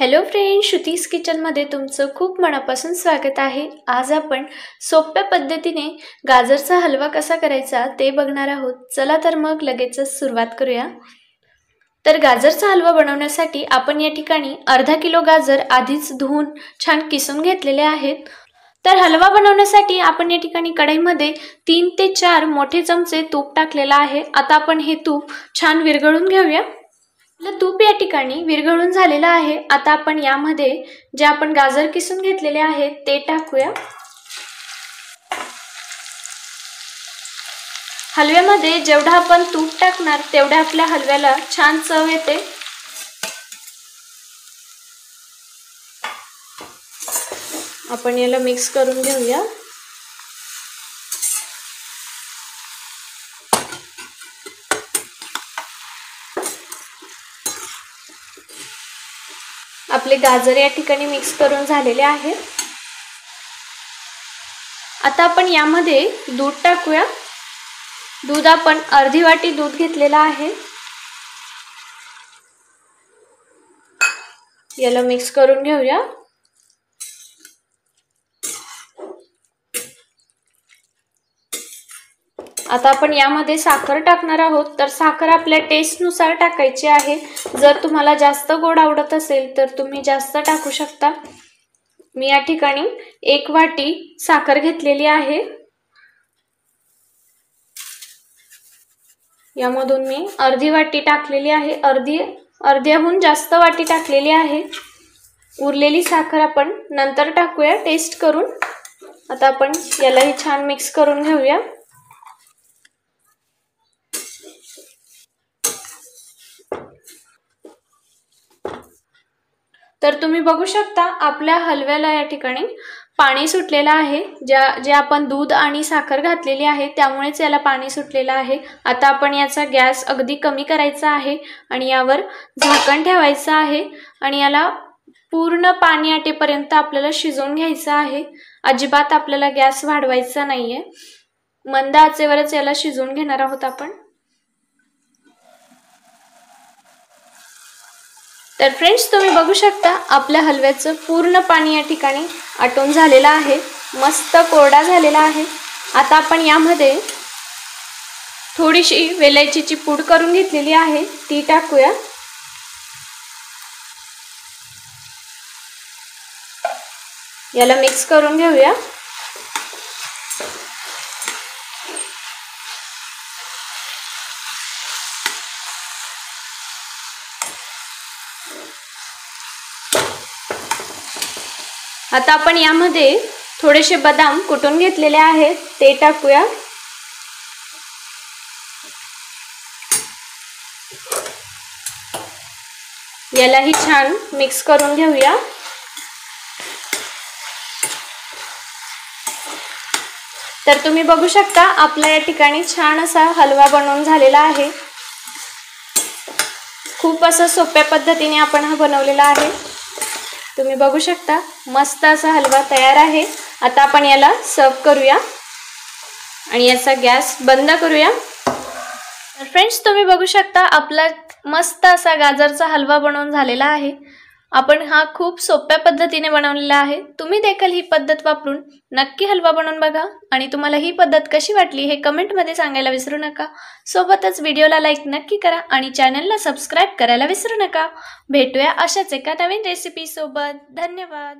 Hello friends, Shruti's किचनमध्ये तुमचं खूप मनापासून स्वागत आहे। आज आपण सोप्या पद्धतीने गाजरचा हलवा कसा करायचा ते बघणार आहोत। चला तर मग लगेचच सुरुवात करूया। तर गाजरचा हलवा बनवण्यासाठी आपण या ठिकाणी अर्धा किलो गाजर आधीच धुवून छान किसून घेतलेले आहेत। तर हलवा बनवण्यासाठी आपण या ठिकाणी कढईमध्ये 3 ते 4 मोठे चमचे तूप टाकलेला आहे। आता आपण हे तूप छान विरघळून घेऊया। तूप या ठिकाणी विरघळून झालेला आहे। आता आपण यामध्ये जे आपण गाजर किसून घेतलेले आहेत ते टाकूया। हलव्यामध्ये जेवढा आपण तूप टाकणार तेवढ्या आपल्या हलव्याला छान चव येते। आपण याला मिक्स करून घेऊया। आपले गाजर या ठिकाणी मिक्स करून झालेले आहे। आता आपण यामध्ये दूध टाकूया। दूध आपण अर्धी वाटी दूध घेतलेला आहे। याला मिक्स करून घेऊया। आता आपण यामध्ये साखर टाकणार आहोत। तर साखर आपल्या टेस्टनुसार टाकायची आहे। जर तुम्हाला जास्त गोड आवडत असेल तर तुम्ही जास्त टाकू शकता। मी या ठिकाणी 1 वाटी साखर घेतलेली आहे। यामधून मी अर्धी वाटी टाकलेली आहे। अर्ध्याहून जास्त वाटी टाकलेली आहे। उरलेली साखर आपण नंतर टाकूया टेस्ट करून। आता आपण यालाही छान मिक्स करून घेऊया। तर तुम्ही बघू शकता आपल्या हलव्याला या ठिकाणी पाणी सुटलेलं आहे। जे आपण दूध आणि साखर घातलेली आहे त्यामुळेच याला पाणी सुटलेलं आहे। आता आपण याचा गॅस अगदी कमी करायचा आहे आणि यावर झाकण ठेवायचं आहे आणि याला पूर्ण पाणी आटेपर्यंत आपल्याला शिजवून घ्यायचं आहे। अजिबात आपल्याला गॅस वाढवायचा नाहीये। मंद आचेवरच याला शिजवून घेणार आहोत आपण। तर फ्रेंड्स, तुम्ही बघू शकता आपल्या हलव्याचं पूर्ण पाणी या ठिकाणी आटून झालेलं आहे। मस्त कोरडा झालेला आहे। आता आपण यामध्ये थोडीशी वेलचीची पूड करून घेतलेली आहे ती टाकूया। याला मिक्स करून घेऊया। आता आपण यामध्ये थोडेसे बदाम कुटून घेतलेले आहेत ते टाकूया। यालाही छान मिक्स करून घेऊया। तर तुम्ही बघू शकता आपल्या या ठिकाणी छान असा हलवा बनवून झालेला आहे। खूप असं सोप्या पद्धतीने आपण हा बनवलेला आहे। तुम्ही बघू शकता मस्त असा हलवा तयार आहे। आता आपण याला सर्व करूया आणि याचा गॅस बंद करूया। तर फ्रेंड्स, तुम्ही बघू शकता आपला मस्त असा गाजरचा हलवा बनवून झालेला आहे। आपण हा खूप सोप्या पद्धतीने बनवलेला आहे। तुम्ही देखील ही पद्धत वापरून नक्की हलवा बनवून बघा आणि तुम्हाला ही पद्धत कशी वाटली हे कमेंटमध्ये सांगायला विसरू नका। सोबतच व्हिडिओला लाईक नक्की करा आणि चॅनलला सबस्क्राइब करायला विसरू नका। भेटूया अशाच एका नवीन रेसिपी सोबत। धन्यवाद।